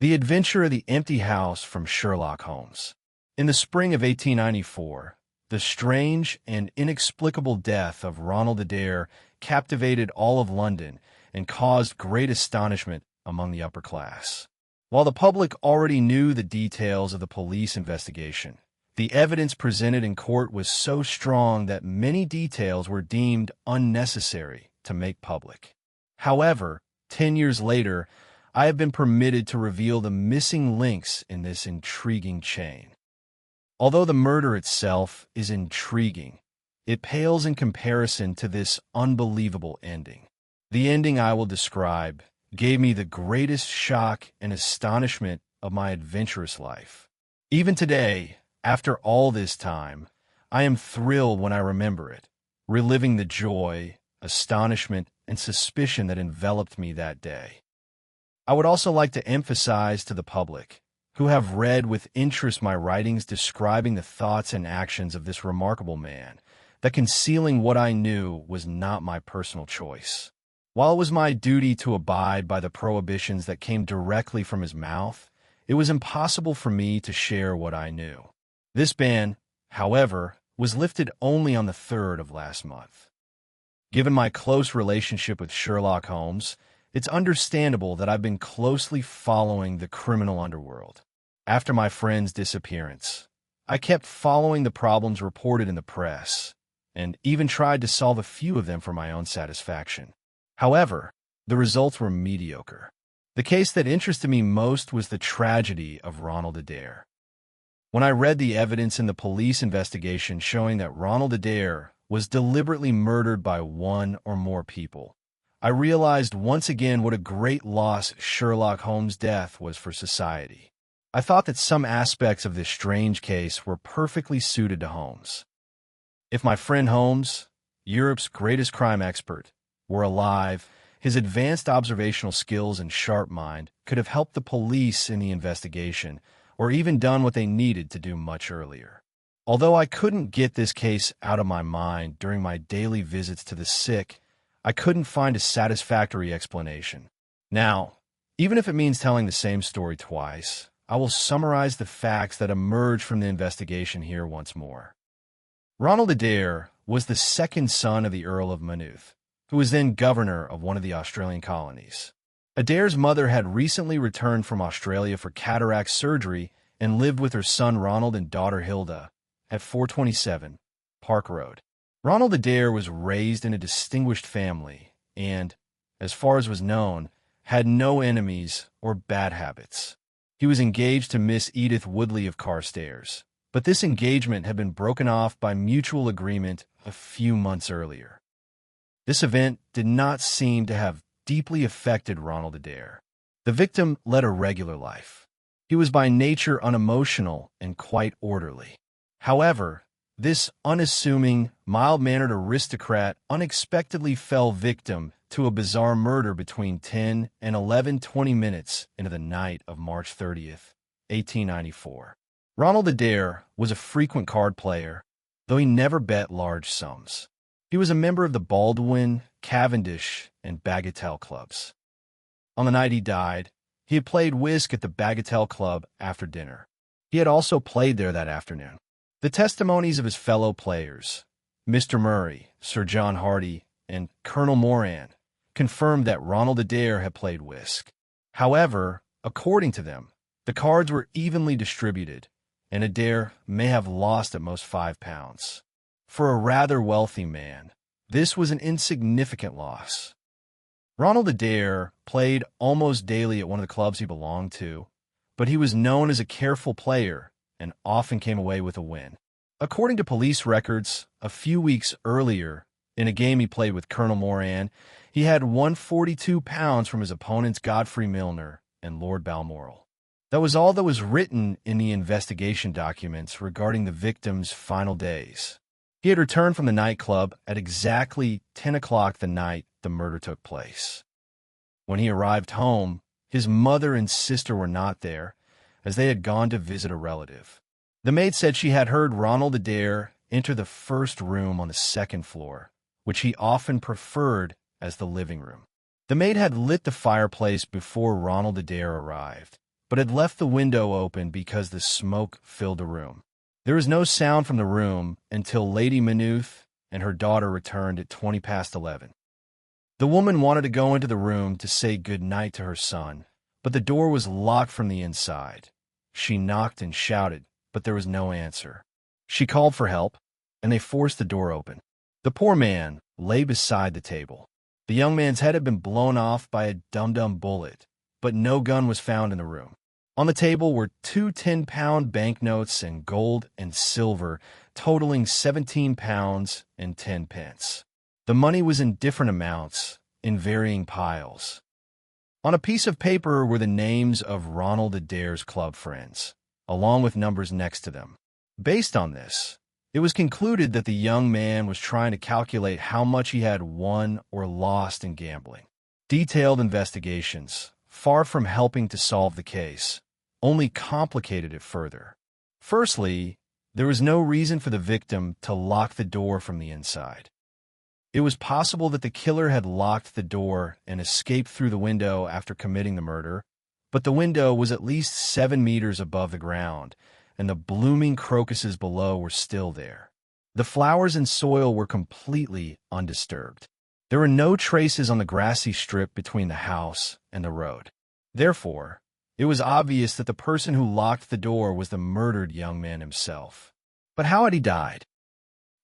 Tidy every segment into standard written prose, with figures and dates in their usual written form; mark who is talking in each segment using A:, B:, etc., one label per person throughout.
A: The Adventure of the Empty House from Sherlock Holmes. In the spring of 1894, the strange and inexplicable death of Ronald Adair captivated all of London and caused great astonishment among the upper class. While the public already knew the details of the police investigation, the evidence presented in court was so strong that many details were deemed unnecessary to make public. However, 10 years later, I have been permitted to reveal the missing links in this intriguing chain. Although the murder itself is intriguing, it pales in comparison to this unbelievable ending. The ending I will describe gave me the greatest shock and astonishment of my adventurous life. Even today, after all this time, I am thrilled when I remember it, reliving the joy, astonishment, and suspicion that enveloped me that day. I would also like to emphasize to the public, who have read with interest my writings describing the thoughts and actions of this remarkable man, that concealing what I knew was not my personal choice. While it was my duty to abide by the prohibitions that came directly from his mouth, it was impossible for me to share what I knew. This ban, however, was lifted only on the 3rd of last month. Given my close relationship with Sherlock Holmes, it's understandable that I've been closely following the criminal underworld. After my friend's disappearance, I kept following the problems reported in the press, and even tried to solve a few of them for my own satisfaction. However, the results were mediocre. The case that interested me most was the tragedy of Ronald Adair. When I read the evidence in the police investigation showing that Ronald Adair was deliberately murdered by one or more people, I realized once again what a great loss Sherlock Holmes' death was for society. I thought that some aspects of this strange case were perfectly suited to Holmes. If my friend Holmes, Europe's greatest crime expert, were alive, his advanced observational skills and sharp mind could have helped the police in the investigation, or even done what they needed to do much earlier. Although I couldn't get this case out of my mind during my daily visits to the sick, I couldn't find a satisfactory explanation. Now, even if it means telling the same story twice, I will summarize the facts that emerged from the investigation here once more. Ronald Adair was the second son of the Earl of Maynooth, who was then governor of one of the Australian colonies. Adair's mother had recently returned from Australia for cataract surgery and lived with her son Ronald and daughter Hilda at 427 Park Road. Ronald Adair was raised in a distinguished family and, as far as was known, had no enemies or bad habits. He was engaged to Miss Edith Woodley of Carstairs, but this engagement had been broken off by mutual agreement a few months earlier. This event did not seem to have deeply affected Ronald Adair. The victim led a regular life. He was by nature unemotional and quite orderly. However, this unassuming, mild-mannered aristocrat unexpectedly fell victim to a bizarre murder between 10 and 11:20 minutes into the night of March 30th, 1894. Ronald Adair was a frequent card player, though he never bet large sums. He was a member of the Baldwin, Cavendish, and Bagatelle clubs. On the night he died, he had played whist at the Bagatelle Club after dinner. He had also played there that afternoon. The testimonies of his fellow players, Mr. Murray, Sir John Hardy, and Colonel Moran, confirmed that Ronald Adair had played whist. However, according to them, the cards were evenly distributed, and Adair may have lost at most £5. For a rather wealthy man, this was an insignificant loss. Ronald Adair played almost daily at one of the clubs he belonged to, but he was known as a careful player and often came away with a win. According to police records, a few weeks earlier, in a game he played with Colonel Moran, he had won £42 from his opponents Godfrey Milner and Lord Balmoral. That was all that was written in the investigation documents regarding the victim's final days. He had returned from the nightclub at exactly 10 o'clock the night the murder took place. When he arrived home, his mother and sister were not there, as they had gone to visit a relative. The maid said she had heard Ronald Adair enter the first room on the second floor, which he often preferred as the living room. The maid had lit the fireplace before Ronald Adair arrived, but had left the window open because the smoke filled the room. There was no sound from the room until Lady Maynooth and her daughter returned at 11:20. The woman wanted to go into the room to say good night to her son, but the door was locked from the inside. She knocked and shouted, but there was no answer. She called for help, and they forced the door open. The poor man lay beside the table. The young man's head had been blown off by a dum-dum bullet, but no gun was found in the room. On the table were 2 10-pound banknotes and gold and silver, totaling 17 pounds and 10 pence. The money was in different amounts, in varying piles. On a piece of paper were the names of Ronald Adair's club friends, along with numbers next to them. Based on this, it was concluded that the young man was trying to calculate how much he had won or lost in gambling. Detailed investigations, far from helping to solve the case, only complicated it further. Firstly, there was no reason for the victim to lock the door from the inside. It was possible that the killer had locked the door and escaped through the window after committing the murder, but the window was at least 7 meters above the ground, and the blooming crocuses below were still there. The flowers and soil were completely undisturbed. There were no traces on the grassy strip between the house and the road. Therefore, it was obvious that the person who locked the door was the murdered young man himself. But how had he died?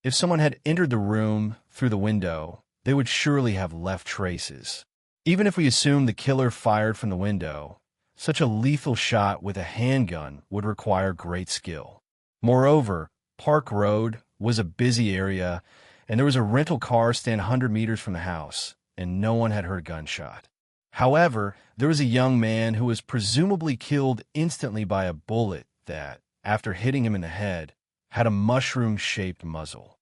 A: If someone had entered the room through the window, they would surely have left traces. Even if we assume the killer fired from the window, such a lethal shot with a handgun would require great skill. Moreover, Park Road was a busy area, and there was a rental car stand 100 meters from the house, and no one had heard a gunshot. However, there was a young man who was presumably killed instantly by a bullet that, after hitting him in the head, had a mushroom-shaped muzzle.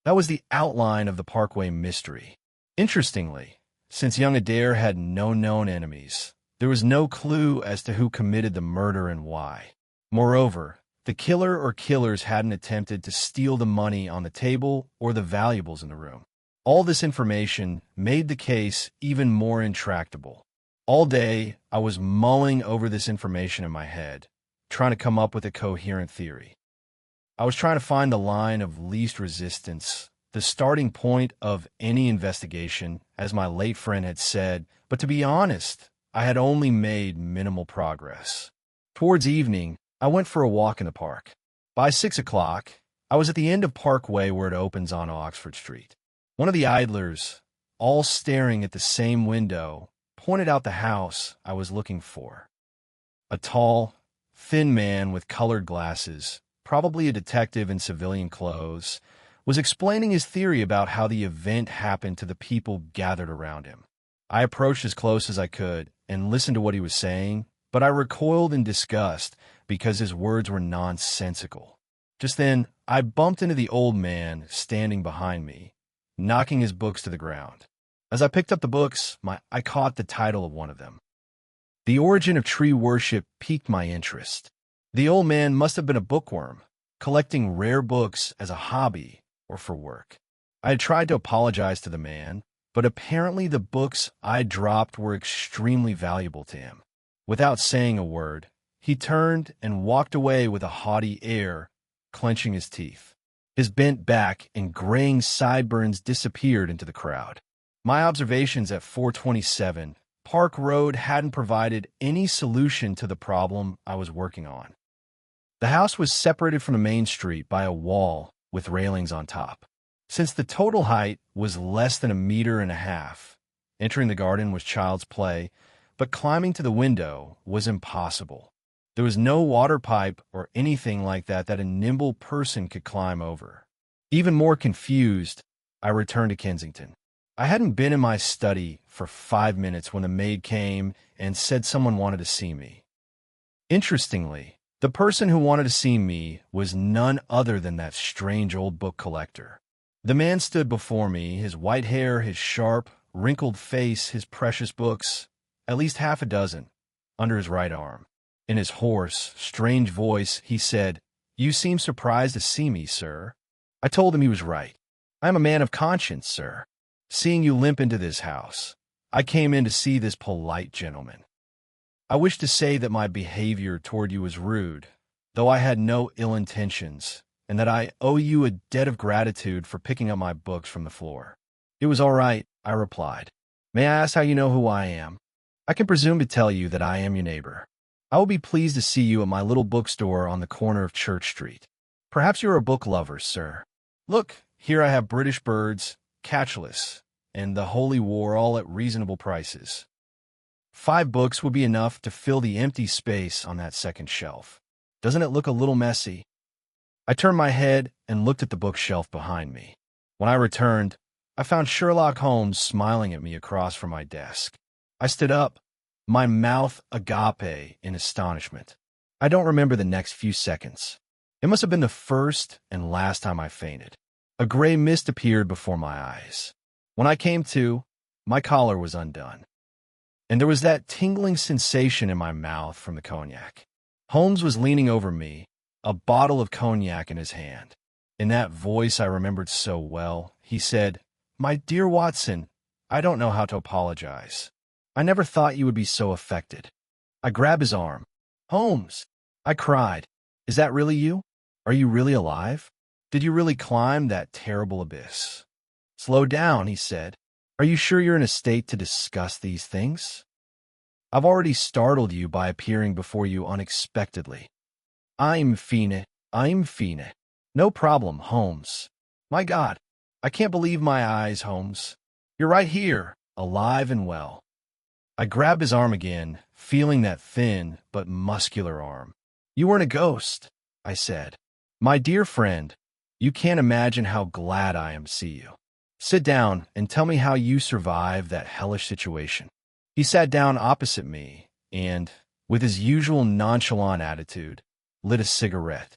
A: That was the outline of the Parkway mystery. Interestingly, since young Adair had no known enemies, there was no clue as to who committed the murder and why. Moreover, the killer or killers hadn't attempted to steal the money on the table or the valuables in the room. All this information made the case even more intractable. All day, I was mulling over this information in my head, trying to come up with a coherent theory. I was trying to find the line of least resistance, the starting point of any investigation, as my late friend had said, but to be honest, I had only made minimal progress. Towards evening, I went for a walk in the park. By 6 o'clock, I was at the end of Parkway where it opens on Oxford Street. One of the idlers, all staring at the same window, pointed out the house I was looking for. A tall, thin man with colored glasses, probably a detective in civilian clothes, was explaining his theory about how the event happened to the people gathered around him. I approached as close as I could and listened to what he was saying, but I recoiled in disgust because his words were nonsensical. Just then, I bumped into the old man standing behind me, knocking his books to the ground. As I picked up the books, I caught the title of one of them. The Origin of Tree Worship piqued my interest. The old man must have been a bookworm, collecting rare books as a hobby or for work. I had tried to apologize to the man, but apparently the books I dropped were extremely valuable to him. Without saying a word, he turned and walked away with a haughty air, clenching his teeth. His bent back and graying sideburns disappeared into the crowd. My observations at 427 Park Road hadn't provided any solution to the problem I was working on. The house was separated from the main street by a wall with railings on top. Since the total height was less than 1.5 meters, entering the garden was child's play, but climbing to the window was impossible. There was no water pipe or anything like that a nimble person could climb over. Even more confused, I returned to Kensington. I hadn't been in my study for 5 minutes when the maid came and said someone wanted to see me. Interestingly, the person who wanted to see me was none other than that strange old book collector. The man stood before me, his white hair, his sharp, wrinkled face, his precious books, at least half a dozen, under his right arm. In his hoarse, strange voice, he said, "You seem surprised to see me, sir." I told him he was right. I am a man of conscience, sir. Seeing you limp into this house, I came in to see this polite gentleman. I wish to say that my behavior toward you was rude, though I had no ill intentions, and that I owe you a debt of gratitude for picking up my books from the floor. It was all right, I replied. May I ask how you know who I am? I can presume to tell you that I am your neighbor. I will be pleased to see you at my little bookstore on the corner of Church Street. Perhaps you're a book lover, sir. Look, here I have British Birds, Catchless, and The Holy War all at reasonable prices. 5 books would be enough to fill the empty space on that second shelf. Doesn't it look a little messy? I turned my head and looked at the bookshelf behind me. When I returned, I found Sherlock Holmes smiling at me across from my desk. I stood up, my mouth agape in astonishment. I don't remember the next few seconds. It must have been the first and last time I fainted. A gray mist appeared before my eyes. When I came to, my collar was undone, and there was that tingling sensation in my mouth from the cognac. Holmes was leaning over me, a bottle of cognac in his hand. In that voice I remembered so well, he said, "My dear Watson, I don't know how to apologize. I never thought you would be so affected." I grabbed his arm. "Holmes," I cried, "is that really you? Are you really alive? Did you really climb that terrible abyss?" "Slow down," he said. "Are you sure you're in a state to discuss these things? I've already startled you by appearing before you unexpectedly. I'm fine. No problem, Holmes. My God, I can't believe my eyes, Holmes. You're right here, alive and well." I grabbed his arm again, feeling that thin but muscular arm. "You weren't a ghost," I said. "My dear friend, you can't imagine how glad I am to see you. Sit down and tell me how you survived that hellish situation." He sat down opposite me and, with his usual nonchalant attitude, lit a cigarette.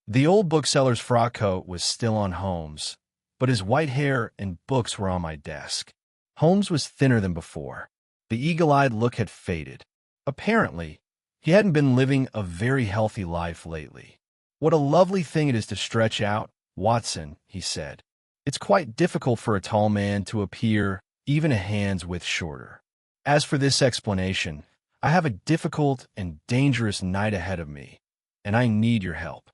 A: The old bookseller's frock coat was still on Holmes, but his white hair and books were on my desk. Holmes was thinner than before. The eagle-eyed look had faded. Apparently, he hadn't been living a very healthy life lately. "What a lovely thing it is to stretch out, Watson," he said. "It's quite difficult for a tall man to appear even a hand's width shorter. As for this explanation, I have a difficult and dangerous night ahead of me, and I need your help.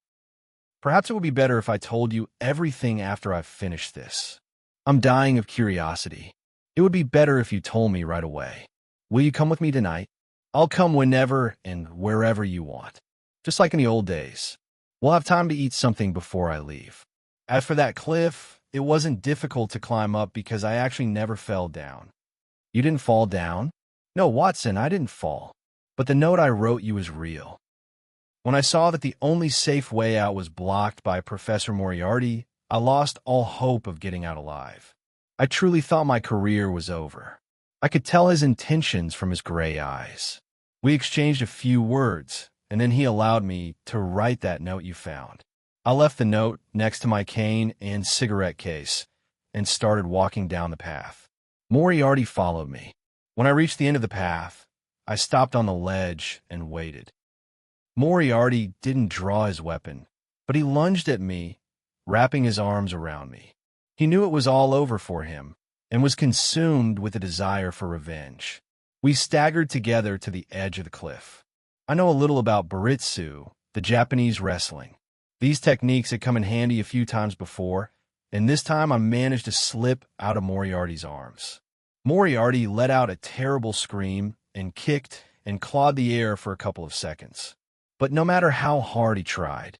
A: Perhaps it would be better if I told you everything after I've finished this. I'm dying of curiosity. It would be better if you told me right away. Will you come with me tonight? I'll come whenever and wherever you want, just like in the old days. We'll have time to eat something before I leave. As for that cliff, it wasn't difficult to climb up because I actually never fell down." "You didn't fall down?" "No, Watson, I didn't fall. But the note I wrote you is real. When I saw that the only safe way out was blocked by Professor Moriarty, I lost all hope of getting out alive. I truly thought my career was over. I could tell his intentions from his gray eyes. We exchanged a few words, and then he allowed me to write that note you found. I left the note next to my cane and cigarette case and started walking down the path. Moriarty followed me. When I reached the end of the path, I stopped on the ledge and waited. Moriarty didn't draw his weapon, but he lunged at me, wrapping his arms around me. He knew it was all over for him and was consumed with a desire for revenge. We staggered together to the edge of the cliff. I know a little about Baritsu, the Japanese wrestling. These techniques had come in handy a few times before, and this time I managed to slip out of Moriarty's arms. Moriarty let out a terrible scream and kicked and clawed the air for a couple of seconds. But no matter how hard he tried,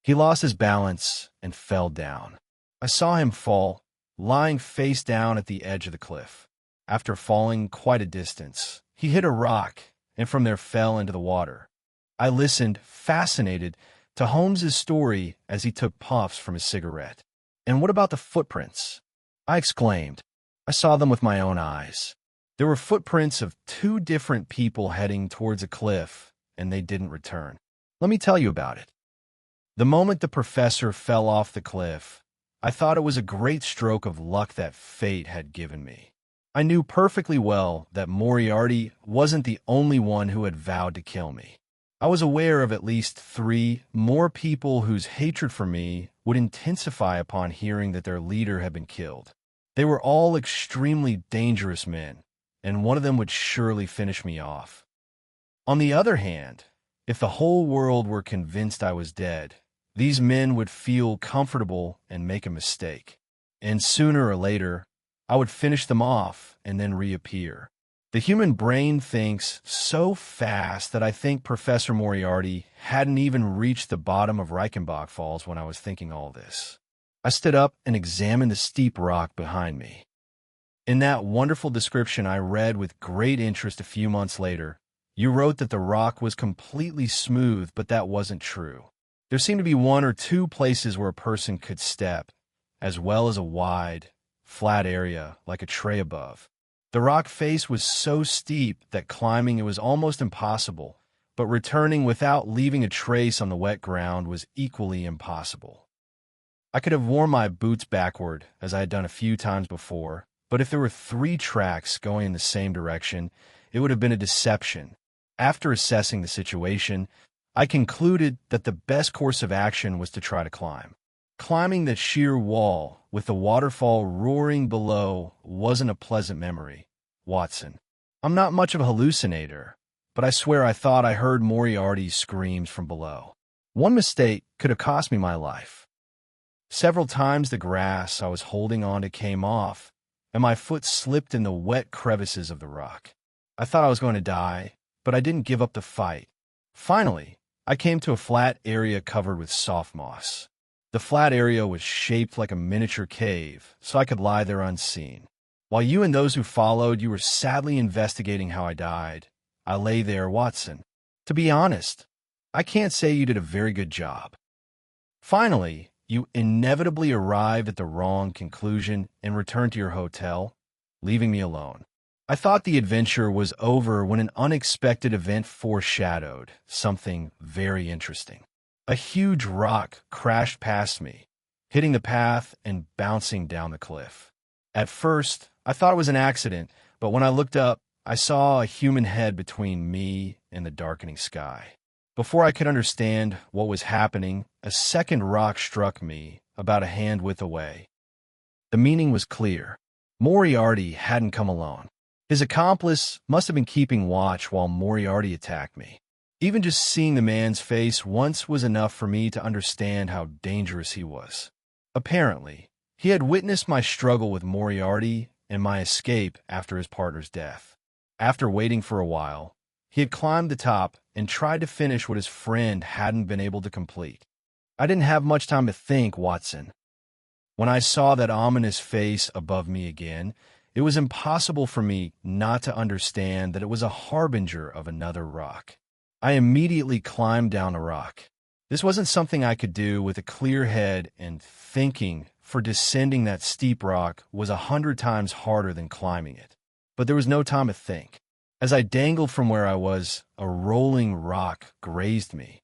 A: he lost his balance and fell down. I saw him fall, lying face down at the edge of the cliff. After falling quite a distance, he hit a rock and from there fell into the water. I listened, fascinated, to Holmes's story as he took puffs from his cigarette. "And what about the footprints?" I exclaimed. I saw them with my own eyes. There were footprints of 2 different people heading towards a cliff, and they didn't return. Let me tell you about it. The moment the professor fell off the cliff, I thought it was a great stroke of luck that fate had given me. I knew perfectly well that Moriarty wasn't the only one who had vowed to kill me. I was aware of at least 3 more people whose hatred for me would intensify upon hearing that their leader had been killed. They were all extremely dangerous men, and one of them would surely finish me off. On the other hand, if the whole world were convinced I was dead, these men would feel comfortable and make a mistake. And sooner or later, I would finish them off and then reappear. The human brain thinks so fast that I think Professor Moriarty hadn't even reached the bottom of Reichenbach Falls when I was thinking all this. I stood up and examined the steep rock behind me. In that wonderful description I read with great interest a few months later, you wrote that the rock was completely smooth, but that wasn't true. There seemed to be one or two places where a person could step, as well as a wide, flat area like a tray above. The rock face was so steep that climbing it was almost impossible, but returning without leaving a trace on the wet ground was equally impossible. I could have worn my boots backward, as I had done a few times before, but if there were 3 tracks going in the same direction, it would have been a deception. After assessing the situation, I concluded that the best course of action was to try to climb. Climbing the sheer wall, with the waterfall roaring below, wasn't a pleasant memory, Watson. I'm not much of a hallucinator, but I swear I thought I heard Moriarty's screams from below. One mistake could have cost me my life. Several times the grass I was holding on to came off, and my foot slipped in the wet crevices of the rock. I thought I was going to die, but I didn't give up the fight. Finally, I came to a flat area covered with soft moss. The flat area was shaped like a miniature cave, so I could lie there unseen. While you and those who followed you were sadly investigating how I died, I lay there, Watson. To be honest, I can't say you did a very good job. Finally, you inevitably arrived at the wrong conclusion and returned to your hotel, leaving me alone. I thought the adventure was over when an unexpected event foreshadowed something very interesting. A huge rock crashed past me, hitting the path and bouncing down the cliff. At first, I thought it was an accident, but when I looked up, I saw a human head between me and the darkening sky. Before I could understand what was happening, a second rock struck me about a hand width away. The meaning was clear. Moriarty hadn't come alone. His accomplice must have been keeping watch while Moriarty attacked me. Even just seeing the man's face once was enough for me to understand how dangerous he was. Apparently, he had witnessed my struggle with Moriarty and my escape after his partner's death. After waiting for a while, he had climbed the top and tried to finish what his friend hadn't been able to complete. I didn't have much time to think, Watson. When I saw that ominous face above me again, it was impossible for me not to understand that it was a harbinger of another rock. I immediately climbed down a rock. This wasn't something I could do with a clear head, and thinking, for descending that steep rock was 100 times harder than climbing it. But there was no time to think. As I dangled from where I was, a rolling rock grazed me.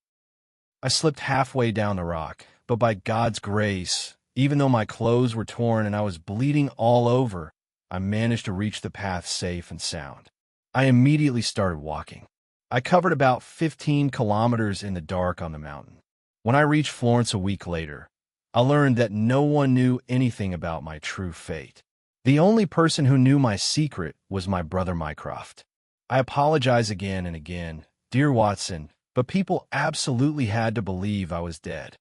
A: I slipped halfway down the rock, but by God's grace, even though my clothes were torn and I was bleeding all over, I managed to reach the path safe and sound. I immediately started walking. I covered about 15 kilometers in the dark on the mountain. When I reached Florence a week later, I learned that no one knew anything about my true fate. The only person who knew my secret was my brother Mycroft. I apologize again and again, dear Watson, but people absolutely had to believe I was dead.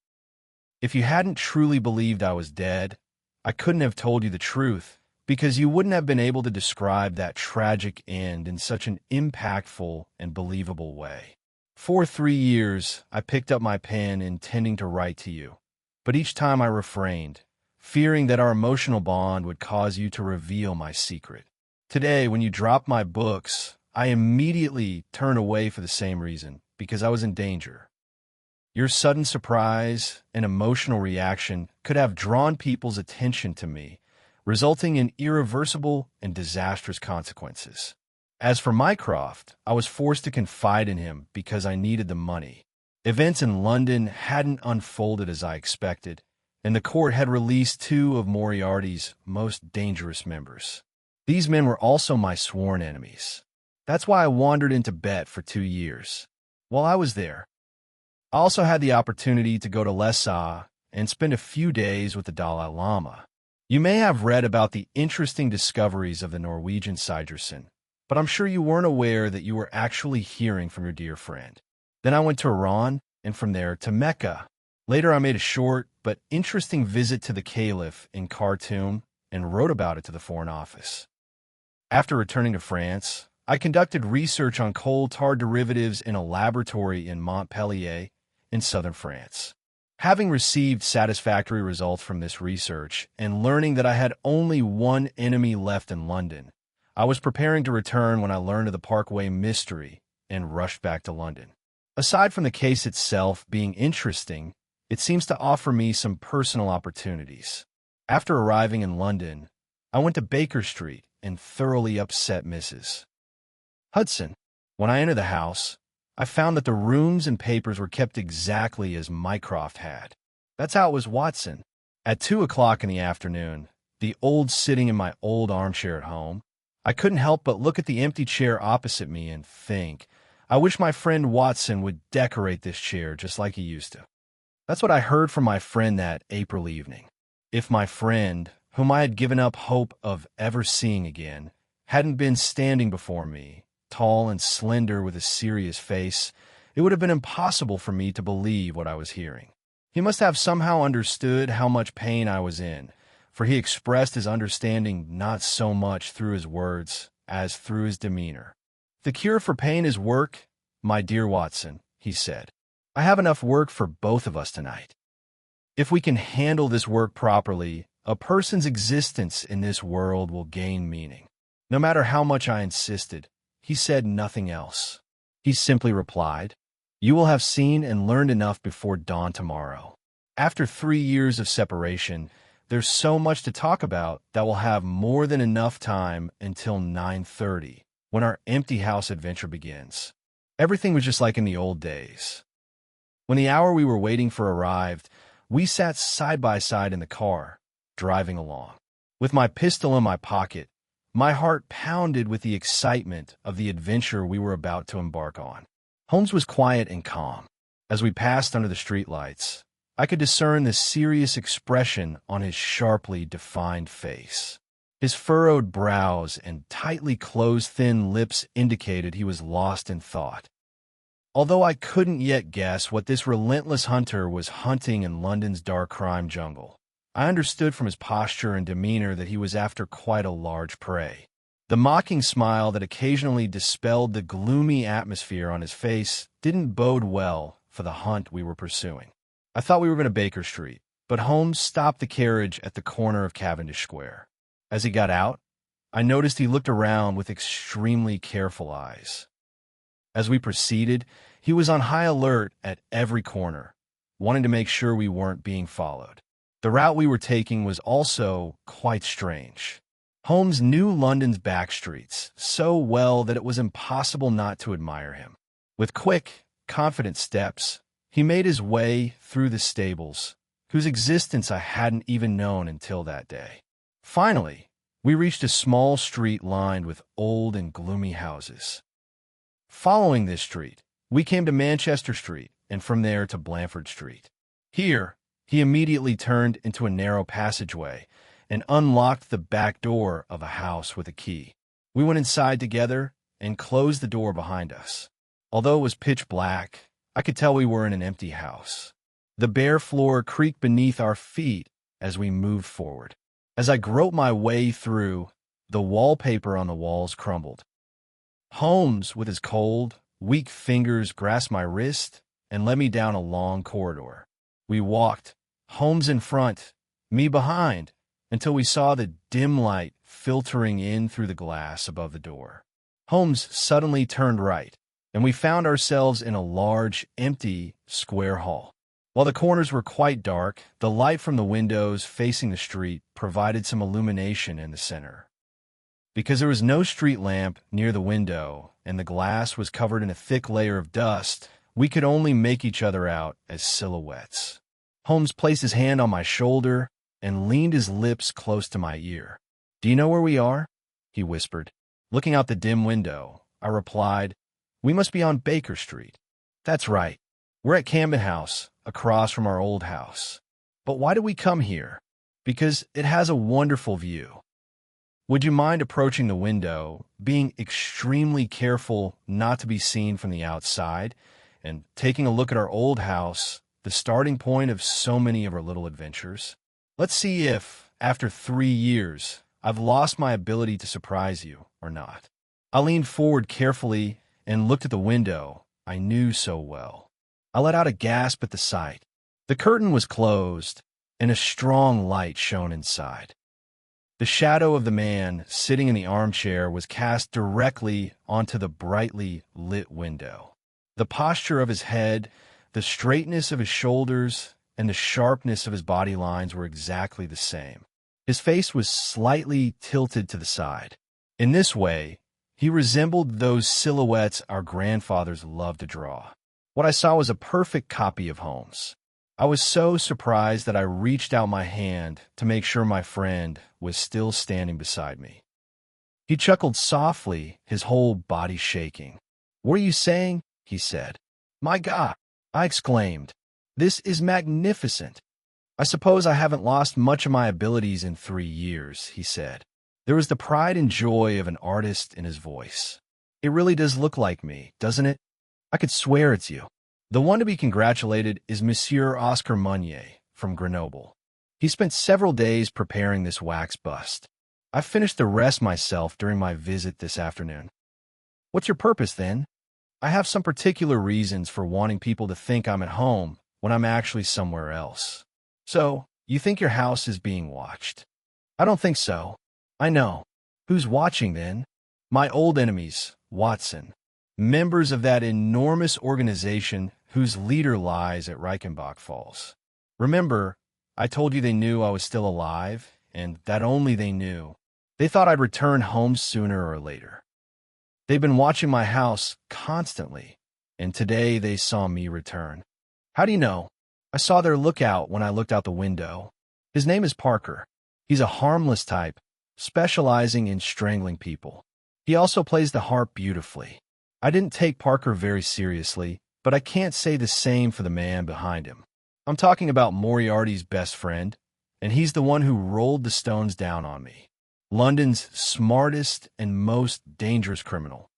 A: If you hadn't truly believed I was dead, I couldn't have told you the truth, because you wouldn't have been able to describe that tragic end in such an impactful and believable way. For 3 years, I picked up my pen intending to write to you, but each time I refrained, fearing that our emotional bond would cause you to reveal my secret. Today, when you dropped my books, I immediately turned away for the same reason, because I was in danger. Your sudden surprise and emotional reaction could have drawn people's attention to me, resulting in irreversible and disastrous consequences. As for Mycroft, I was forced to confide in him because I needed the money. Events in London hadn't unfolded as I expected, and the court had released 2 of Moriarty's most dangerous members. These men were also my sworn enemies. That's why I wandered in Tibet for 2 years. While I was there, I also had the opportunity to go to Lhasa and spend a few days with the Dalai Lama. You may have read about the interesting discoveries of the Norwegian Sigerson, but I'm sure you weren't aware that you were actually hearing from your dear friend. Then I went to Iran, and from there to Mecca. Later I made a short but interesting visit to the Caliph in Khartoum and wrote about it to the Foreign Office. After returning to France, I conducted research on coal tar derivatives in a laboratory in Montpellier in southern France. Having received satisfactory results from this research and learning that I had only one enemy left in London, I was preparing to return when I learned of the Parkway mystery and rushed back to London. Aside from the case itself being interesting, it seems to offer me some personal opportunities. After arriving in London, I went to Baker Street and thoroughly upset Mrs. Hudson. When I entered the house, I found that the rooms and papers were kept exactly as Mycroft had. That's how it was, Watson. At 2 o'clock in the afternoon, the old sitting in my old armchair at home, I couldn't help but look at the empty chair opposite me and think, I wish my friend Watson would decorate this chair just like he used to. That's what I heard from my friend that April evening. If my friend, whom I had given up hope of ever seeing again, hadn't been standing before me, tall and slender with a serious face, it would have been impossible for me to believe what I was hearing. He must have somehow understood how much pain I was in, for he expressed his understanding not so much through his words as through his demeanor. The cure for pain is work, my dear Watson, he said. I have enough work for both of us tonight. If we can handle this work properly, a person's existence in this world will gain meaning. No matter how much I insisted, he said nothing else. He simply replied, You will have seen and learned enough before dawn tomorrow. After 3 years of separation, there's so much to talk about that we'll have more than enough time until 9:30, when our empty house adventure begins. Everything was just like in the old days. When the hour we were waiting for arrived, we sat side by side in the car, driving along. With my pistol in my pocket, my heart pounded with the excitement of the adventure we were about to embark on. Holmes was quiet and calm. As we passed under the streetlights, I could discern the serious expression on his sharply defined face. His furrowed brows and tightly closed thin lips indicated he was lost in thought. Although I couldn't yet guess what this relentless hunter was hunting in London's dark crime jungle, I understood from his posture and demeanor that he was after quite a large prey. The mocking smile that occasionally dispelled the gloomy atmosphere on his face didn't bode well for the hunt we were pursuing. I thought we were going to Baker Street, but Holmes stopped the carriage at the corner of Cavendish Square. As he got out, I noticed he looked around with extremely careful eyes. As we proceeded, he was on high alert at every corner, wanting to make sure we weren't being followed. The route we were taking was also quite strange. Holmes knew London's back streets so well that it was impossible not to admire him. With quick, confident steps, he made his way through the stables, whose existence I hadn't even known until that day. Finally, we reached a small street lined with old and gloomy houses. Following this street, we came to Manchester Street, and from there to Blandford Street. Here, he immediately turned into a narrow passageway and unlocked the back door of a house with a key. We went inside together and closed the door behind us. Although it was pitch black, I could tell we were in an empty house. The bare floor creaked beneath our feet as we moved forward. As I groped my way through, the wallpaper on the walls crumbled. Holmes, with his cold, weak fingers, grasped my wrist and led me down a long corridor. We walked, Holmes in front, me behind, until we saw the dim light filtering in through the glass above the door. Holmes suddenly turned right, and we found ourselves in a large, empty, square hall. While the corners were quite dark, the light from the windows facing the street provided some illumination in the center. Because there was no street lamp near the window and the glass was covered in a thick layer of dust, we could only make each other out as silhouettes. Holmes placed his hand on my shoulder and leaned his lips close to my ear. "Do you know where we are?" he whispered. Looking out the dim window, I replied, "We must be on Baker Street." "That's right. We're at Camden House, across from our old house. But why did we come here?" "Because it has a wonderful view." Would you mind approaching the window, being extremely careful not to be seen from the outside, and taking a look at our old house, the starting point of so many of our little adventures? Let's see if, after 3 years, I've lost my ability to surprise you or not. I leaned forward carefully and looked at the window I knew so well. I let out a gasp at the sight. The curtain was closed, and a strong light shone inside. The shadow of the man sitting in the armchair was cast directly onto the brightly lit window. The posture of his head, the straightness of his shoulders, and the sharpness of his body lines were exactly the same. His face was slightly tilted to the side. In this way, he resembled those silhouettes our grandfathers loved to draw. What I saw was a perfect copy of Holmes. I was so surprised that I reached out my hand to make sure my friend was still standing beside me. He chuckled softly, his whole body shaking. "What are you saying?" he said. "My God!" I exclaimed. "This is magnificent." "I suppose I haven't lost much of my abilities in 3 years," he said. There was the pride and joy of an artist in his voice. "It really does look like me, doesn't it? I could swear it's you." The one to be congratulated is Monsieur Oscar Meunier from Grenoble. He spent several days preparing this wax bust. I finished the rest myself during my visit this afternoon. "What's your purpose, then?" "I have some particular reasons for wanting people to think I'm at home when I'm actually somewhere else." "So, you think your house is being watched?" "I don't think so." "I know. Who's watching, then?" "My old enemies, Watson. Members of that enormous organization whose leader lies at Reichenbach Falls. Remember, I told you they knew I was still alive, and that only they knew. They thought I'd return home sooner or later. They've been watching my house constantly, and today they saw me return." "How do you know?" "I saw their lookout when I looked out the window. His name is Parker. He's a harmless type, specializing in strangling people. He also plays the harp beautifully. I didn't take Parker very seriously, but I can't say the same for the man behind him. I'm talking about Moriarty's best friend, and he's the one who rolled the stones down on me. London's smartest and most dangerous criminal.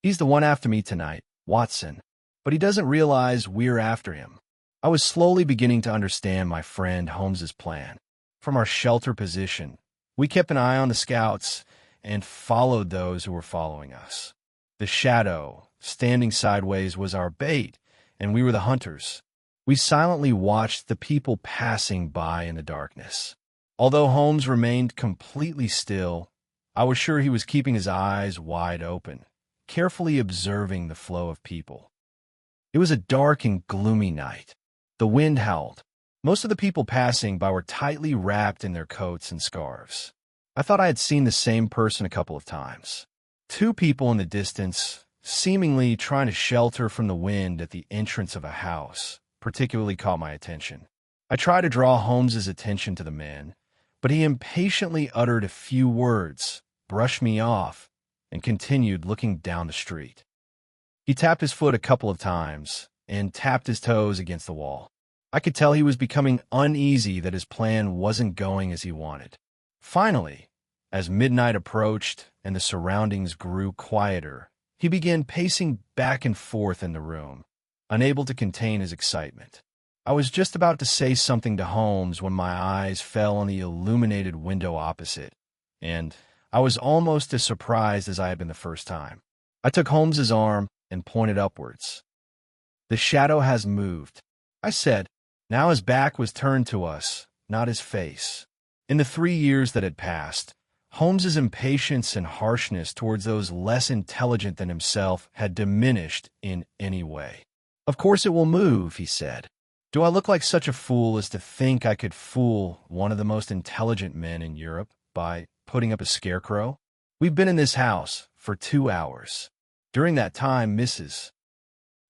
A: He's the one after me tonight, Watson, but he doesn't realize we're after him." I was slowly beginning to understand my friend Holmes's plan. From our shelter position, we kept an eye on the scouts and followed those who were following us. The shadow, standing sideways, was our bait, and we were the hunters. We silently watched the people passing by in the darkness. Although Holmes remained completely still, I was sure he was keeping his eyes wide open, carefully observing the flow of people. It was a dark and gloomy night. The wind howled. Most of the people passing by were tightly wrapped in their coats and scarves. I thought I had seen the same person a couple of times. Two people in the distance, seemingly trying to shelter from the wind at the entrance of a house, particularly caught my attention. I tried to draw Holmes's attention to the men, but he impatiently uttered a few words, brushed me off, and continued looking down the street. He tapped his foot a couple of times and tapped his toes against the wall. I could tell he was becoming uneasy that his plan wasn't going as he wanted. Finally, as midnight approached and the surroundings grew quieter, he began pacing back and forth in the room, unable to contain his excitement. I was just about to say something to Holmes when my eyes fell on the illuminated window opposite, and I was almost as surprised as I had been the first time. I took Holmes's arm and pointed upwards. "The shadow has moved," I said. Now his back was turned to us, not his face. In the 3 years that had passed, Holmes's impatience and harshness towards those less intelligent than himself had diminished in any way. "Of course it will move," he said. "Do I look like such a fool as to think I could fool one of the most intelligent men in Europe by putting up a scarecrow? We've been in this house for 2 hours. During that time, Mrs.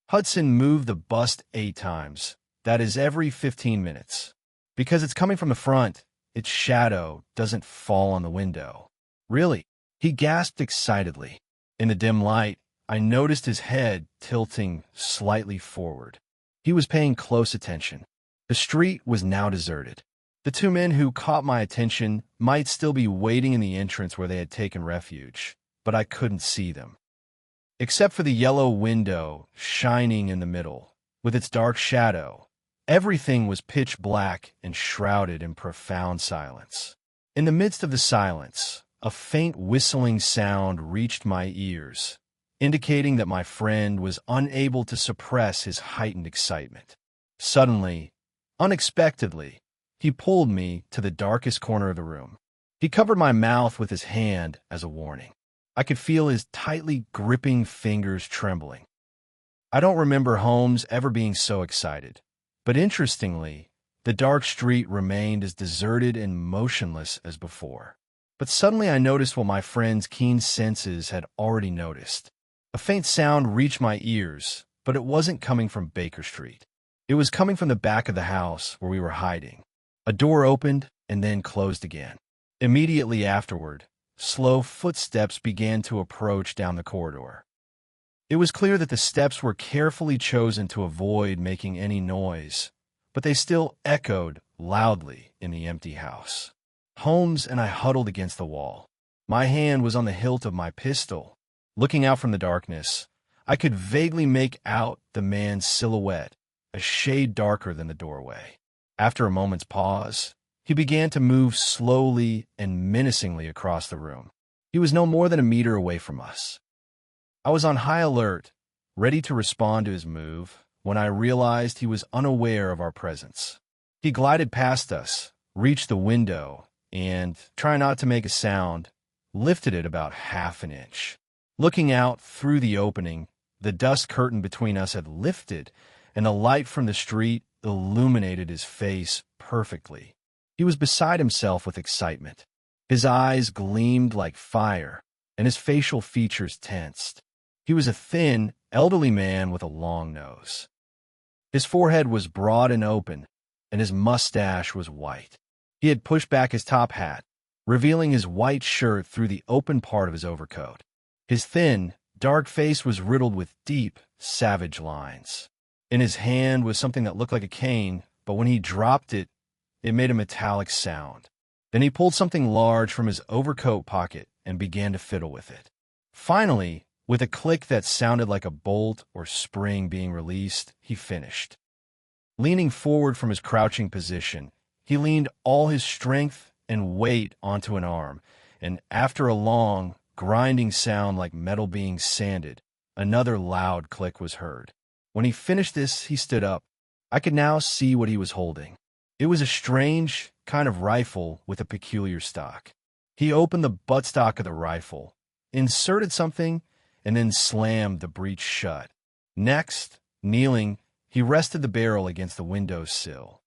A: Hudson moved the bust 8 times. That is every 15 minutes. Because it's coming from the front, its shadow doesn't fall on the window." "Really?" He gasped excitedly. In the dim light, I noticed his head tilting slightly forward. He was paying close attention. The street was now deserted. The two men who caught my attention might still be waiting in the entrance where they had taken refuge, but I couldn't see them. Except for the yellow window shining in the middle, with its dark shadow, everything was pitch black and shrouded in profound silence. In the midst of the silence, a faint whistling sound reached my ears, indicating that my friend was unable to suppress his heightened excitement. Suddenly, unexpectedly, he pulled me to the darkest corner of the room. He covered my mouth with his hand as a warning. I could feel his tightly gripping fingers trembling. I don't remember Holmes ever being so excited, but interestingly, the dark street remained as deserted and motionless as before. But suddenly I noticed what my friend's keen senses had already noticed. A faint sound reached my ears, but it wasn't coming from Baker Street. It was coming from the back of the house where we were hiding. A door opened and then closed again. Immediately afterward, slow footsteps began to approach down the corridor. It was clear that the steps were carefully chosen to avoid making any noise, but they still echoed loudly in the empty house. Holmes and I huddled against the wall. My hand was on the hilt of my pistol. Looking out from the darkness, I could vaguely make out the man's silhouette, a shade darker than the doorway. After a moment's pause, he began to move slowly and menacingly across the room. He was no more than a meter away from us. I was on high alert, ready to respond to his move, when I realized he was unaware of our presence. He glided past us, reached the window, and, trying not to make a sound, lifted it about half an inch. Looking out through the opening, the dust curtain between us had lifted, and the light from the street illuminated his face perfectly. He was beside himself with excitement. His eyes gleamed like fire, and his facial features tensed. He was a thin, elderly man with a long nose. His forehead was broad and open, and his mustache was white. He had pushed back his top hat, revealing his white shirt through the open part of his overcoat. His thin, dark face was riddled with deep, savage lines. In his hand was something that looked like a cane, but when he dropped it, it made a metallic sound. Then he pulled something large from his overcoat pocket and began to fiddle with it. Finally, with a click that sounded like a bolt or spring being released, he finished. Leaning forward from his crouching position, he leaned all his strength and weight onto an arm, and after a long, grinding sound like metal being sanded, another loud click was heard. When he finished this, he stood up. I could now see what he was holding. It was a strange kind of rifle with a peculiar stock. He opened the buttstock of the rifle, inserted something, and then slammed the breech shut. Next, kneeling, he rested the barrel against the window sill.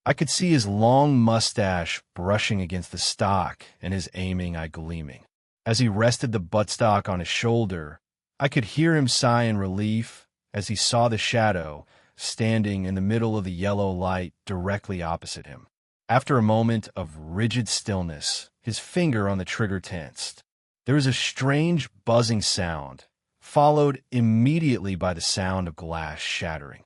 A: I could see his long mustache brushing against the stock and his aiming eye gleaming. As he rested the buttstock on his shoulder, I could hear him sigh in relief as he saw the shadow standing in the middle of the yellow light directly opposite him. After a moment of rigid stillness, his finger on the trigger tensed. There was a strange buzzing sound, followed immediately by the sound of glass shattering.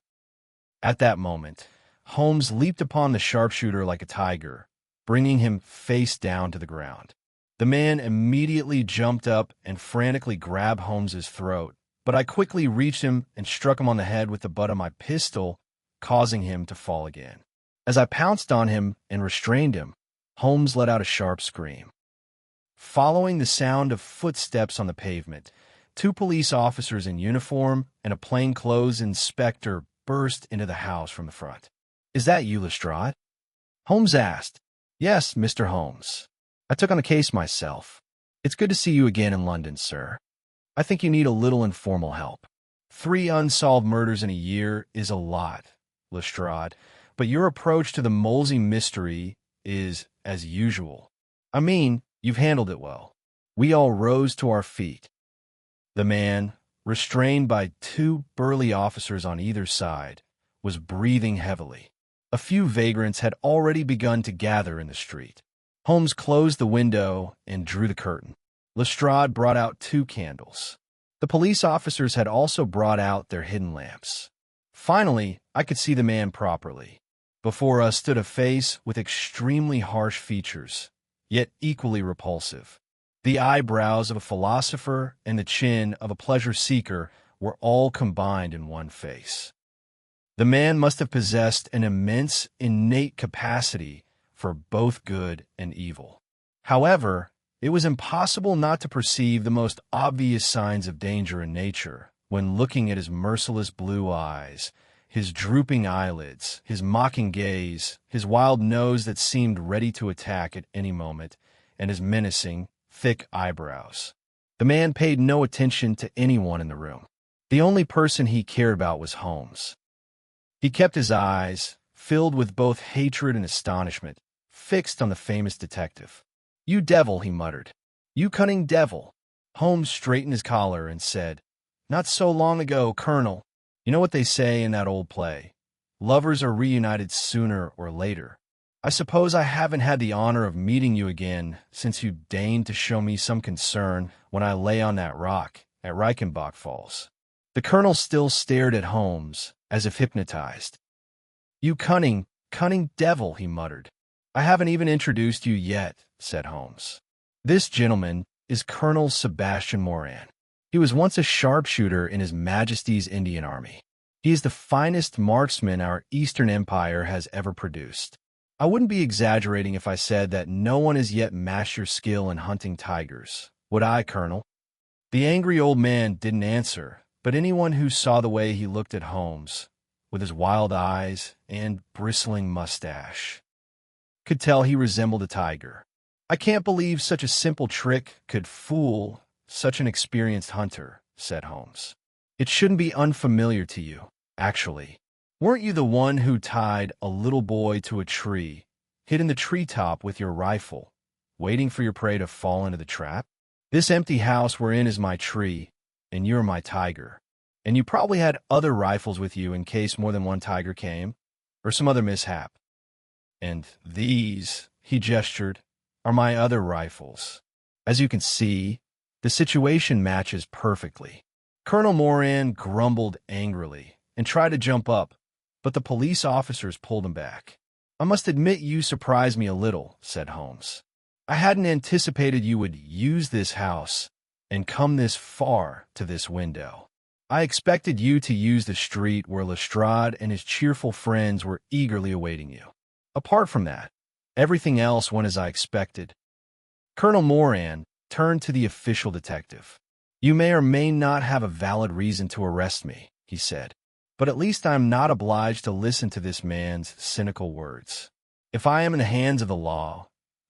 A: At that moment, Holmes leaped upon the sharpshooter like a tiger, bringing him face down to the ground. The man immediately jumped up and frantically grabbed Holmes's throat, but I quickly reached him and struck him on the head with the butt of my pistol, causing him to fall again. As I pounced on him and restrained him, Holmes let out a sharp scream. Following the sound of footsteps on the pavement, two police officers in uniform and a plainclothes inspector burst into the house from the front. "Is that you, Lestrade?" Holmes asked. "Yes, Mr. Holmes. I took on a case myself. It's good to see you again in London, sir. I think you need a little informal help. 3 unsolved murders in a year is a lot, Lestrade, but your approach to the Molesey mystery is as usual. I mean, you've handled it well." We all rose to our feet. The man, restrained by 2 burly officers on either side, was breathing heavily. A few vagrants had already begun to gather in the street. Holmes closed the window and drew the curtain. Lestrade brought out 2 candles. The police officers had also brought out their hidden lamps. Finally, I could see the man properly. Before us stood a face with extremely harsh features, yet equally repulsive. The eyebrows of a philosopher and the chin of a pleasure-seeker were all combined in one face. The man must have possessed an immense innate capacity for both good and evil. However, it was impossible not to perceive the most obvious signs of danger in nature when looking at his merciless blue eyes, his drooping eyelids, his mocking gaze, his wild nose that seemed ready to attack at any moment, and his menacing, thick eyebrows. The man paid no attention to anyone in the room. The only person he cared about was Holmes. He kept his eyes, filled with both hatred and astonishment, fixed on the famous detective. "You devil," he muttered. "You cunning devil." Holmes straightened his collar and said, "Not so long ago, Colonel. You know what they say in that old play? Lovers are reunited sooner or later. I suppose I haven't had the honor of meeting you again since you deigned to show me some concern when I lay on that rock at Reichenbach Falls." The colonel still stared at Holmes, as if hypnotized. "You cunning, cunning devil," he muttered. "I haven't even introduced you yet," said Holmes. "This gentleman is Colonel Sebastian Moran. He was once a sharpshooter in His Majesty's Indian Army. He is the finest marksman our Eastern Empire has ever produced. I wouldn't be exaggerating if I said that no one has yet matched your skill in hunting tigers. Would I, Colonel?" The angry old man didn't answer, but anyone who saw the way he looked at Holmes, with his wild eyes and bristling mustache, could tell he resembled a tiger. "I can't believe such a simple trick could fool such an experienced hunter," said Holmes. "It shouldn't be unfamiliar to you, actually. Weren't you the one who tied a little boy to a tree, hid in the treetop with your rifle, waiting for your prey to fall into the trap? This empty house we're in is my tree, and you're my tiger. And you probably had other rifles with you in case more than one tiger came, or some other mishap. And these," he gestured, "are my other rifles. As you can see, the situation matches perfectly." Colonel Moran grumbled angrily and tried to jump up, but the police officers pulled him back. "I must admit you surprised me a little," said Holmes. "I hadn't anticipated you would use this house and come this far to this window. I expected you to use the street where Lestrade and his cheerful friends were eagerly awaiting you. Apart from that, everything else went as I expected." Colonel Moran turned to the official detective. "You may or may not have a valid reason to arrest me," he said, "but at least I am not obliged to listen to this man's cynical words. If I am in the hands of the law,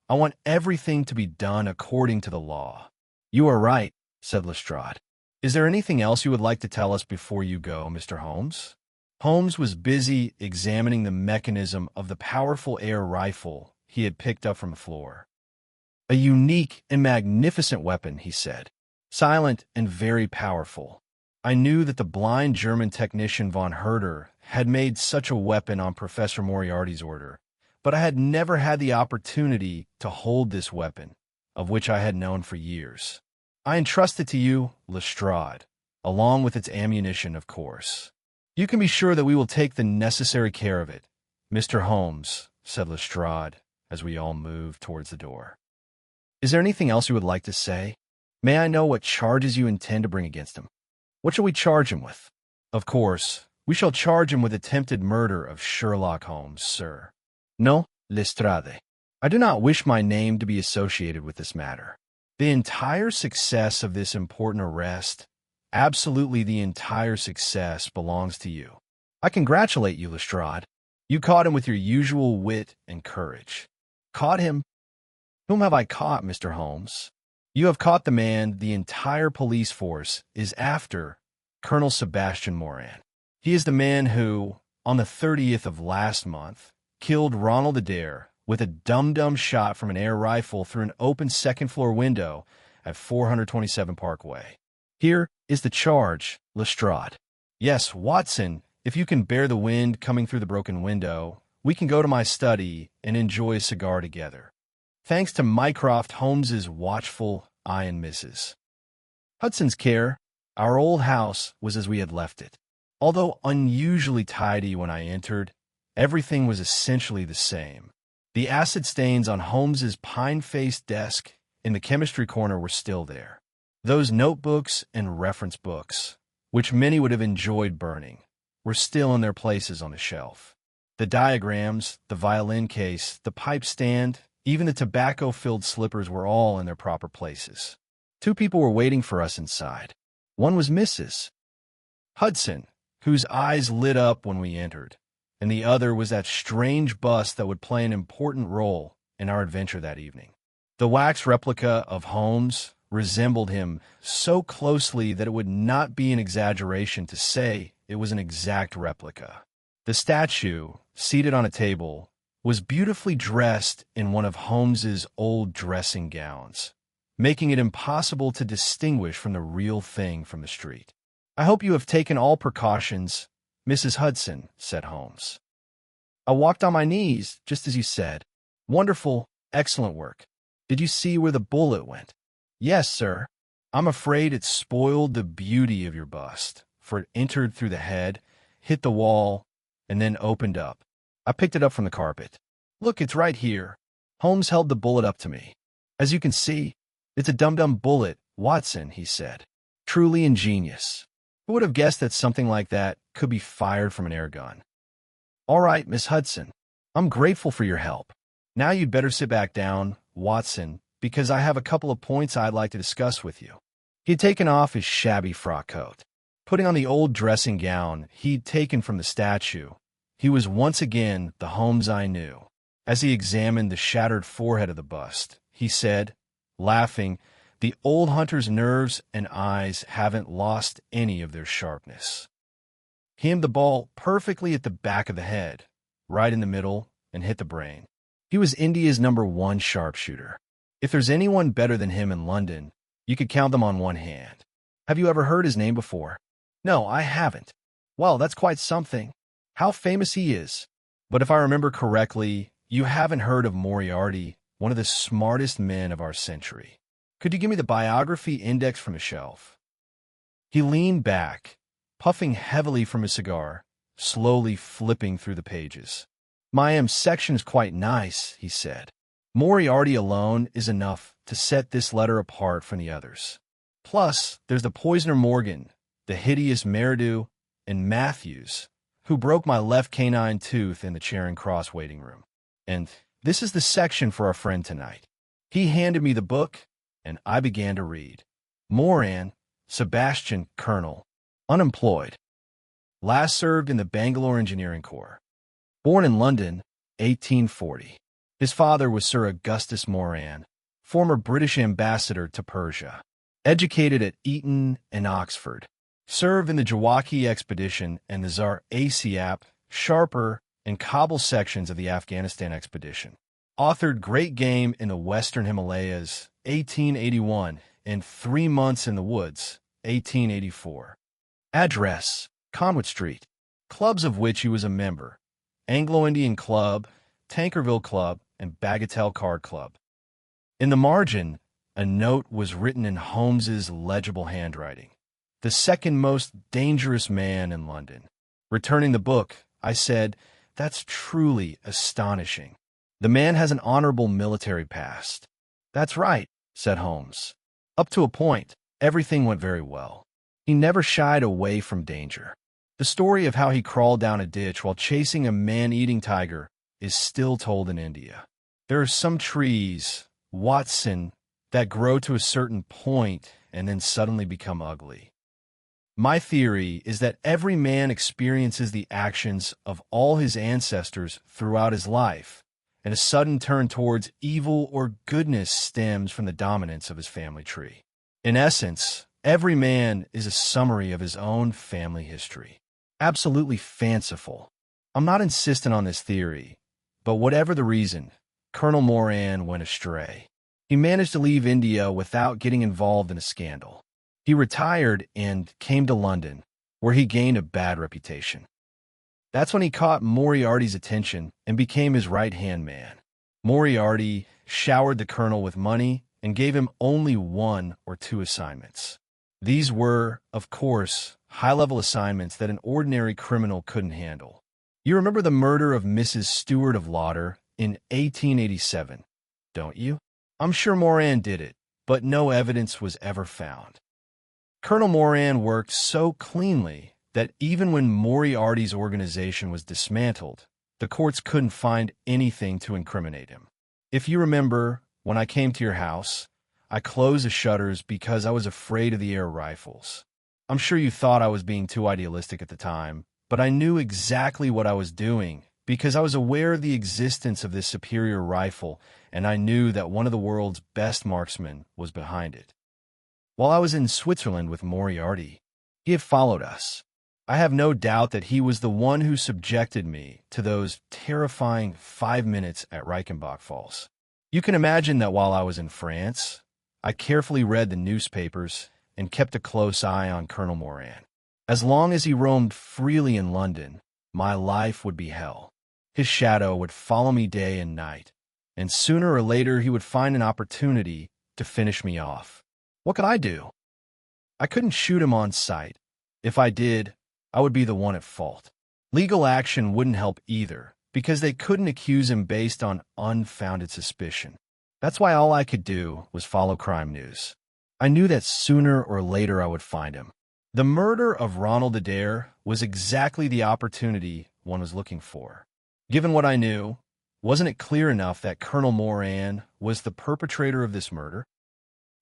A: I want everything to be done according to the law." "You are right," said Lestrade. "Is there anything else you would like to tell us before you go, Mr. Holmes?" Holmes was busy examining the mechanism of the powerful air rifle he had picked up from the floor. "A unique and magnificent weapon," he said. "Silent and very powerful. I knew that the blind German technician von Herder had made such a weapon on Professor Moriarty's order, but I had never had the opportunity to hold this weapon, of which I had known for years. I entrust it to you, Lestrade, along with its ammunition, of course. You can be sure that we will take the necessary care of it, Mr. Holmes," said Lestrade, as we all moved towards the door. "Is there anything else you would like to say? May I know what charges you intend to bring against him? What shall we charge him with?" "Of course, we shall charge him with attempted murder of Sherlock Holmes, sir. No, Lestrade. I do not wish my name to be associated with this matter. The entire success of this important arrest, absolutely the entire success, belongs to you. I congratulate you, Lestrade. You caught him with your usual wit and courage." "Caught him? Whom have I caught, Mr. Holmes?" "You have caught the man the entire police force is after, Colonel Sebastian Moran. He is the man who, on the 30th of last month, killed Ronald Adair with a dum-dum shot from an air rifle through an open second-floor window at 427 Parkway. Here is the charge, Lestrade. Yes, Watson, if you can bear the wind coming through the broken window, we can go to my study and enjoy a cigar together. Thanks to Mycroft Holmes's watchful eye and Mrs. Hudson's care, our old house was as we had left it. Although unusually tidy when I entered, Everything was essentially the same. The acid stains on Holmes's pine-faced desk in the chemistry corner were still there. Those notebooks and reference books, which many would have enjoyed burning, were still in their places on the shelf. The diagrams, the violin case, the pipe stand, even the tobacco-filled slippers were all in their proper places. Two people were waiting for us inside. One was Mrs. Hudson, whose eyes lit up when we entered, and the other was that strange bust that would play an important role in our adventure that evening. The wax replica of Holmes resembled him so closely that it would not be an exaggeration to say it was an exact replica. The statue, seated on a table, was beautifully dressed in one of Holmes's old dressing gowns, making it impossible to distinguish from the real thing from the street. "I hope you have taken all precautions, Mrs. Hudson," said Holmes. "I walked on my knees, just as you said. Wonderful, excellent work. Did you see where the bullet went?" "Yes, sir. I'm afraid it spoiled the beauty of your bust, for it entered through the head, hit the wall, and then opened up. I picked it up from the carpet. Look, it's right here." Holmes held the bullet up to me. "As you can see, it's a dum-dum bullet, Watson," he said. "Truly ingenious. Who would have guessed that something like that could be fired from an air gun?" "All right, Miss Hudson. I'm grateful for your help. Now you'd better sit back down, Watson, because I have a couple of points I'd like to discuss with you." He had taken off his shabby frock coat. Putting on the old dressing gown he'd taken from the statue, he was once again the Holmes I knew. As he examined the shattered forehead of the bust, he said, laughing, "The old hunter's nerves and eyes haven't lost any of their sharpness." He aimed the ball perfectly at the back of the head, right in the middle, and hit the brain. He was India's #1 sharpshooter. If there's anyone better than him in London, you could count them on one hand. Have you ever heard his name before? "No, I haven't." "Well, that's quite something. How famous he is." "But if I remember correctly, you haven't heard of Moriarty, one of the smartest men of our century. Could you give me the biography index from the shelf?" He leaned back, puffing heavily from his cigar, slowly flipping through the pages. "My section is quite nice," he said. "Moriarty alone is enough to set this letter apart from the others. Plus, there's the poisoner Morgan, the hideous Meridew, and Matthews, who broke my left canine tooth in the Charing Cross waiting room. And this is the section for our friend tonight." He handed me the book, and I began to read. Moran, Sebastian, Colonel, unemployed. Last served in the Bangalore Engineering Corps. Born in London, 1840. His father was Sir Augustus Moran, former British ambassador to Persia. Educated at Eton and Oxford. Served in the Jawaki expedition and the Tsar Asiap, Sharper, and Kabul sections of the Afghanistan expedition. Authored Great Game in the Western Himalayas, 1881, and 3 Months in the Woods, 1884. Address, Conway Street. Clubs of which he was a member: Anglo-Indian Club, Tankerville Club, and Bagatelle Card Club. In the margin, a note was written in Holmes's legible handwriting. "The second most dangerous man in London." Returning the book, I said, "That's truly astonishing. The man has an honorable military past." "That's right," said Holmes. "Up to a point, everything went very well. He never shied away from danger. The story of how he crawled down a ditch while chasing a man-eating tiger is still told in India. There are some trees, Watson, that grow to a certain point and then suddenly become ugly. My theory is that every man experiences the actions of all his ancestors throughout his life, and a sudden turn towards evil or goodness stems from the dominance of his family tree. In essence, every man is a summary of his own family history. Absolutely fanciful. I'm not insistent on this theory, but whatever the reason, Colonel Moran went astray. He managed to leave India without getting involved in a scandal. He retired and came to London, where he gained a bad reputation. That's when he caught Moriarty's attention and became his right-hand man. Moriarty showered the colonel with money and gave him only 1 or 2 assignments. These were, of course, high-level assignments that an ordinary criminal couldn't handle. You remember the murder of Mrs. Stewart of Lauder in 1887, don't you? I'm sure Moran did it, but no evidence was ever found. Colonel Moran worked so cleanly that even when Moriarty's organization was dismantled, the courts couldn't find anything to incriminate him. If you remember, when I came to your house, I closed the shutters because I was afraid of the air rifles. I'm sure you thought I was being too idealistic at the time, but I knew exactly what I was doing because I was aware of the existence of this superior rifle, and I knew that one of the world's best marksmen was behind it. While I was in Switzerland with Moriarty, he had followed us. I have no doubt that he was the one who subjected me to those terrifying 5 minutes at Reichenbach Falls. You can imagine that while I was in France, I carefully read the newspapers and kept a close eye on Colonel Moran. As long as he roamed freely in London, my life would be hell. His shadow would follow me day and night, and sooner or later he would find an opportunity to finish me off. What could I do? I couldn't shoot him on sight. If I did, I would be the one at fault. Legal action wouldn't help either, because they couldn't accuse him based on unfounded suspicion. That's why all I could do was follow crime news. I knew that sooner or later I would find him. The murder of Ronald Adair was exactly the opportunity one was looking for. Given what I knew, wasn't it clear enough that Colonel Moran was the perpetrator of this murder?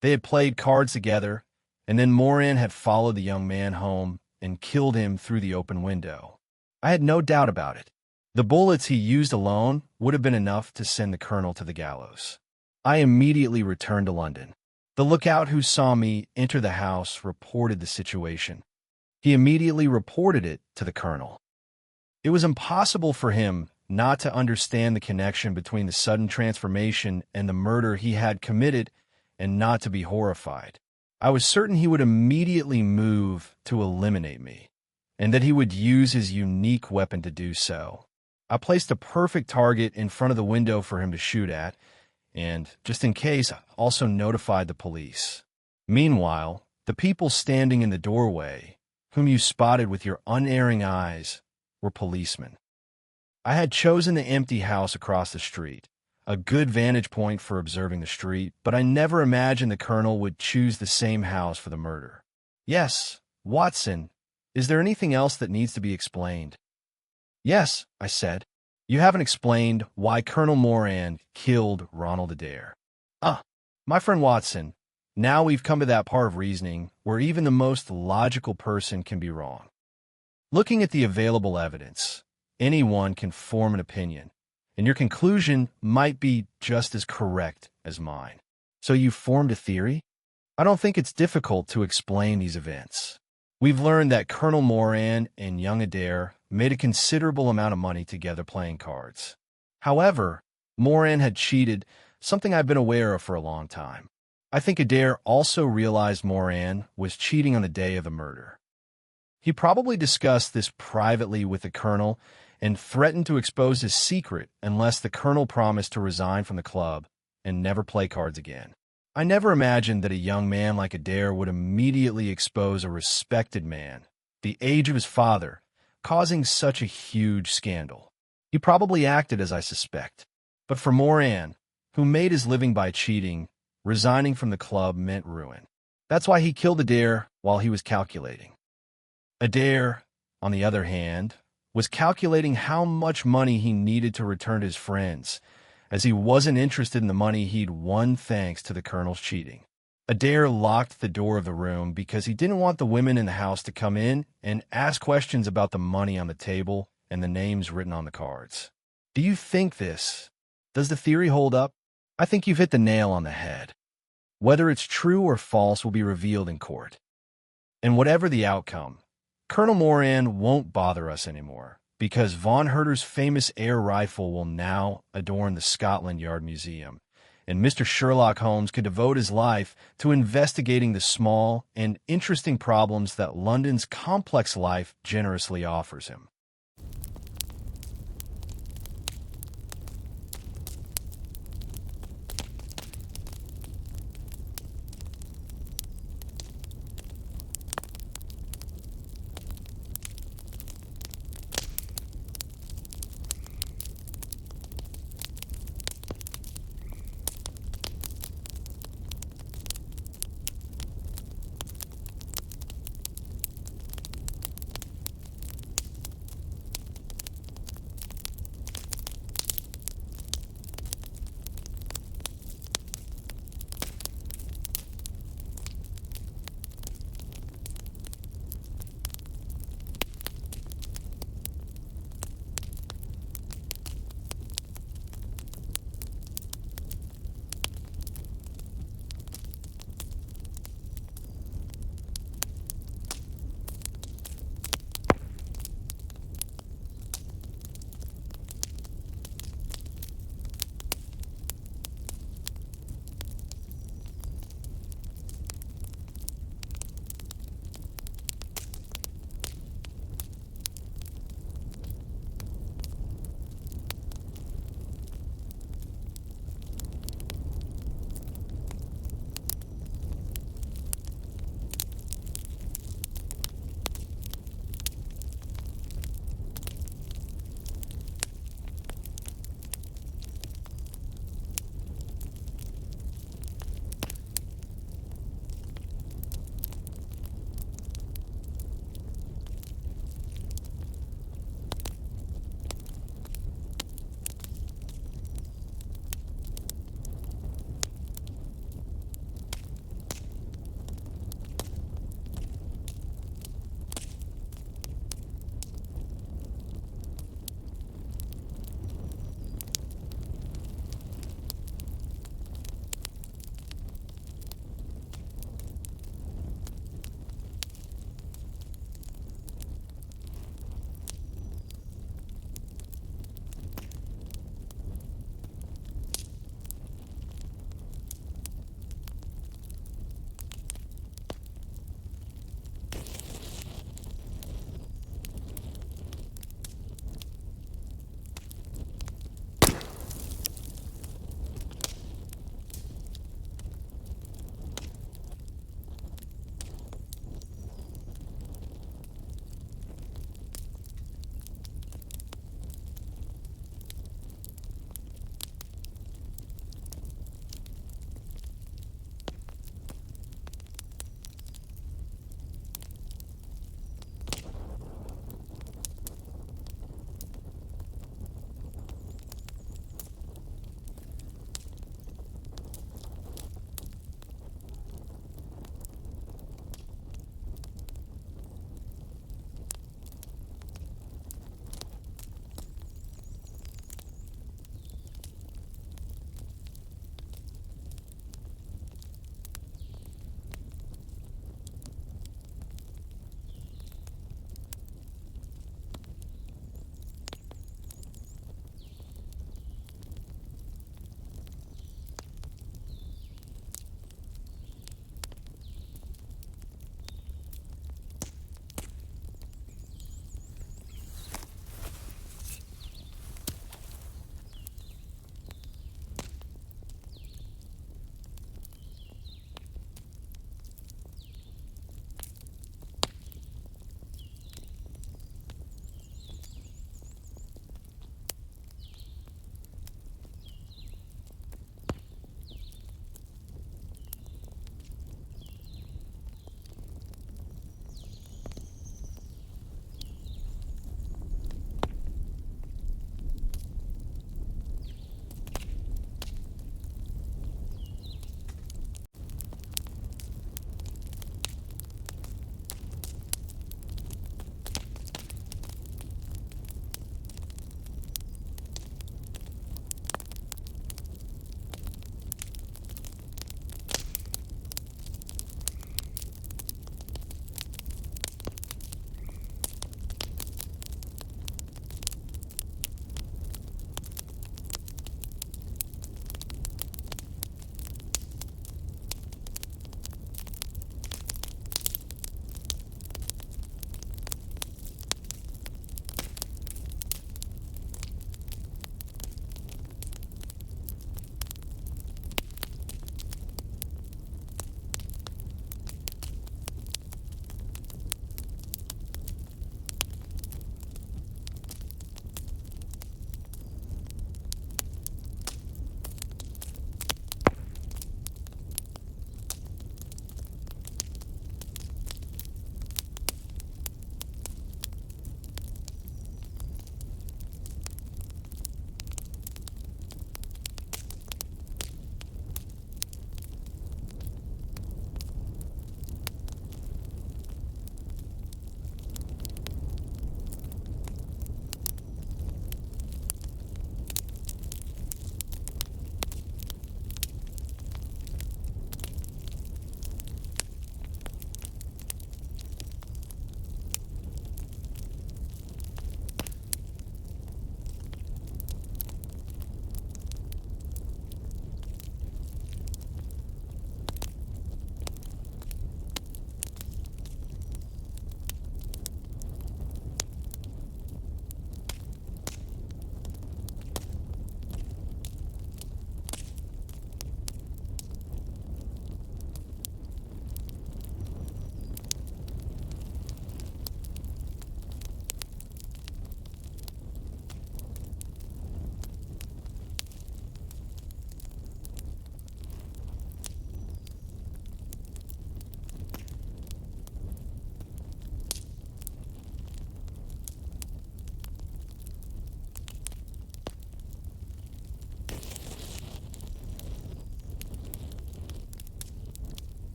A: They had played cards together, and then Moran had followed the young man home and killed him through the open window. I had no doubt about it. The bullets he used alone would have been enough to send the colonel to the gallows. I immediately returned to London. The lookout who saw me enter the house reported the situation. He immediately reported it to the colonel. It was impossible for him not to understand the connection between the sudden transformation and the murder he had committed and not to be horrified. I was certain he would immediately move to eliminate me, and that he would use his unique weapon to do so. I placed a perfect target in front of the window for him to shoot at, and, just in case, also notified the police. Meanwhile, the people standing in the doorway, whom you spotted with your unerring eyes, were policemen. I had chosen the empty house across the street, a good vantage point for observing the street, but I never imagined the colonel would choose the same house for the murder. Yes, Watson, is there anything else that needs to be explained? Yes, I said. You haven't explained why Colonel Moran killed Ronald Adair. My friend Watson, now we've come to that part of reasoning where even the most logical person can be wrong. Looking at the available evidence, anyone can form an opinion, and your conclusion might be just as correct as mine. So you've formed a theory? I don't think it's difficult to explain these events. We've learned that Colonel Moran and young Adair made a considerable amount of money together playing cards. However, Moran had cheated, something I've been aware of for a long time. I think Adair also realized Moran was cheating on the day of the murder. He probably discussed this privately with the colonel and threatened to expose his secret unless the colonel promised to resign from the club and never play cards again. I never imagined that a young man like Adair would immediately expose a respected man, the age of his father, causing such a huge scandal. He probably acted as I suspect. But for Moran, who made his living by cheating, resigning from the club meant ruin. That's why he killed Adair while he was calculating. Adair, on the other hand, was calculating how much money he needed to return to his friends, as he wasn't interested in the money he'd won thanks to the colonel's cheating. Adair locked the door of the room because he didn't want the women in the house to come in and ask questions about the money on the table and the names written on the cards. Do you think this? Does the theory hold up? I think you've hit the nail on the head. Whether it's true or false will be revealed in court. And whatever the outcome, Colonel Moran won't bother us anymore, because Von Herter's famous air rifle will now adorn the Scotland Yard Museum, and Mr. Sherlock Holmes could devote his life to investigating the small and interesting problems that London's complex life generously offers him.